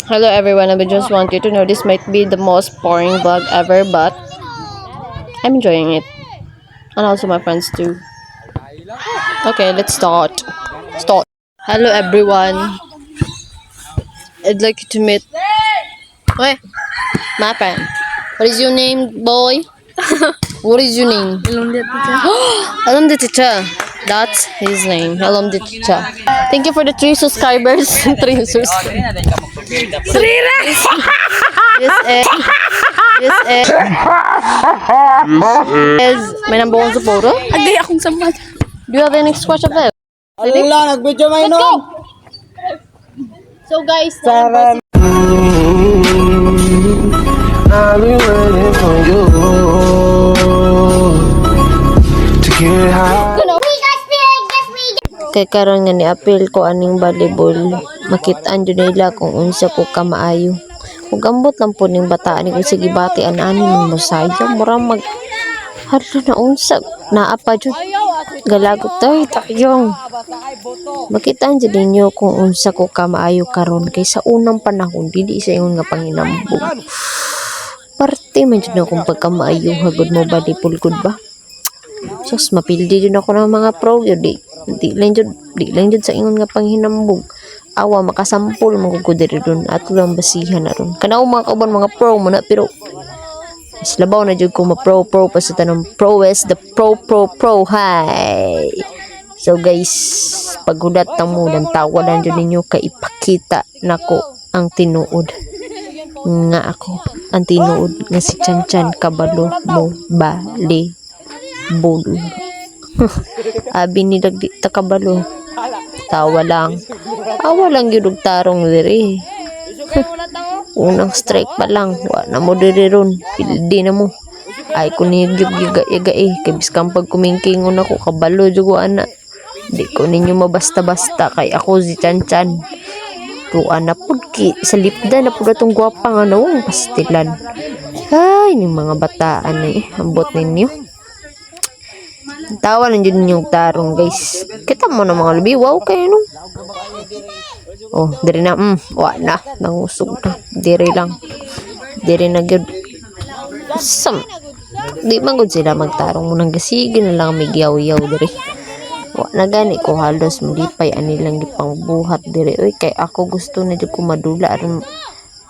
Hello everyone, I just want you to know this might be the most boring vlog ever, but I'm enjoying it. And also my friends too. Okay, let's start. Hello everyone. I'd like you to meet Wait, my friend. What is your name, boy? What is your name? Alam the teacher. That's his name. Alam the teacher. Thank you for the 3 subscribers. 3 subscribers. This is may number 1 supporter. Agay akong samad. Do you have any next question left? Ala, nag-video may Let's go! nun. So guys, Sarap. I'll be waiting for you to get high. kay karon nga ni-appeal ko aning volleyball, makit-an jud nila kung unsa ko ka maayo. Ug ambot lang po ning bataan ni kung sige batian ani mo sayang mura mag hadlo na unsa naa pa jud galagot tayong makit-an jud ninyo kung unsa ko ka maayo karon kay sa unang panahon dili sa ingon nga panginambog parte man jud na kung pagkamaayo hagod mo volleyball gud ba. Sus, mapildi jud ako ng mga pro yun. Di lang jud sa ingon nga panghinambog. Awa, makasampol, magugudiri dun. At lang basihan na ron. Kanaw mga kauban, mga pro mo na, pero mas labaw na jud ko ma-pro pa sa tanong pro is the pro. Hi! So guys, paghulat na mo, ng tawanan jud ninyo kay ipakita nako ang tinuod. Nga ako, ang tinuod nga si Chan Kabalo mo bali. Bolo. Abi ni dagdi ta kabalo. Tawa lang. Awa lang gyud og tarong diri. Unang strike pa lang, wa na mo diri ron. Pildi na mo. Ay ko ni gyud kay biskang pag kumingkingon ako kabalo jud ko ana. Di ko ninyo mabasta-basta kay ako si Chan. Tuwa na pud ki sa lipda na pud atong gwapa nga nawong pastilan. Ay ni mga bataan ambot ninyo. Tawa lang dyan yung tarong guys. Kita mo na mga lubi. Wow kayo no. Oh, diri na. Wa na. Nangusog na. Diri lang. Diri na gyud. Di man gud sila magtarong mo nang gasigin na lang may giyaw-yaw diri. Wa na gani ko halos mulipay ani lang gipang buhat diri. Oy kay ako gusto na jud ko madula aron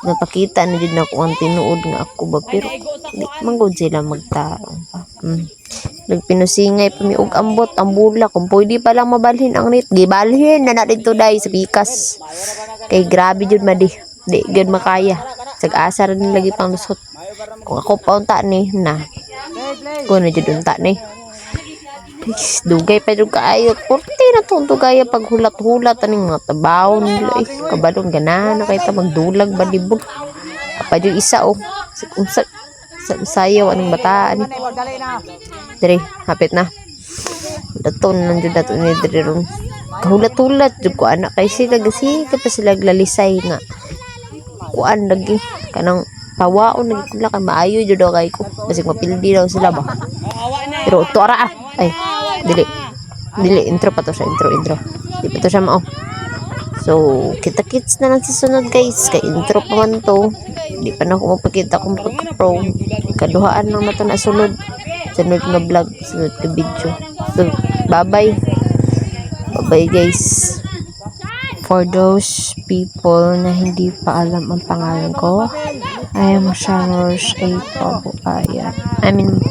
napakita na jud nako ang tinuod nga ako ba pero di man gud sila magtarong pa. Nagpinusingay pa mi og ambot ang bula kung pwede pa lang mabalhin ang net gibalhin na dito dai sa pikas kay grabe jud madi di gud makaya sag-asa rin lagi pang lusot kung ako pa unta ni na ko na jud unta ni dugay pa jud kaayo porte na tunto gaya paghulat-hulat aning mga tabaw nila kabalong ganahan na kay ta magdulag balibog pa jud isa unsa sayaw aning bataan diri hapit na daton nandiyo dato ni diri ron kahulat-hulat jud ko anak kay sila gasi pa sila glalisay nga kuan lagi kanang pawaon lagi kula kay maayo jud daw kay ko basig mapildi daw sila ba pero to ara ay dili intro pa to sa intro di pa to siya mao. So, kita-kits na lang sa sunod guys. Kay intro pa man to. Di pa na ako mapakita kung pagka-pro. Kaduhaan lang na to na sunod. Sunod na vlog. Sunod na video. So, bye-bye. Bye-bye guys. For those people na hindi pa alam ang pangalan ko, I am Sharosh A. Pabuaya. I mean,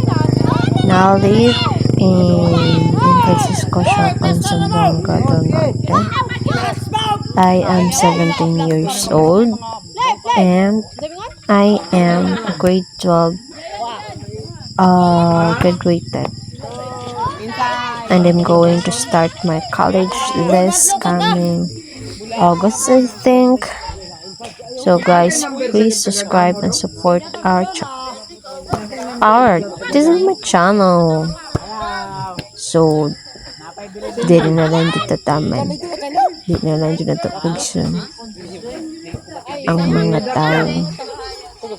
now live in Francisco Siapan, Zamboanga del Norte. I am 17 years old and I am grade 12 graduated and I'm going to start my college this coming August I think. So guys, please subscribe and support this is my channel. So dili na lang dito taman. Di na lang dyan natapagsan ang mga tao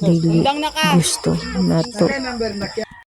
dili gusto nato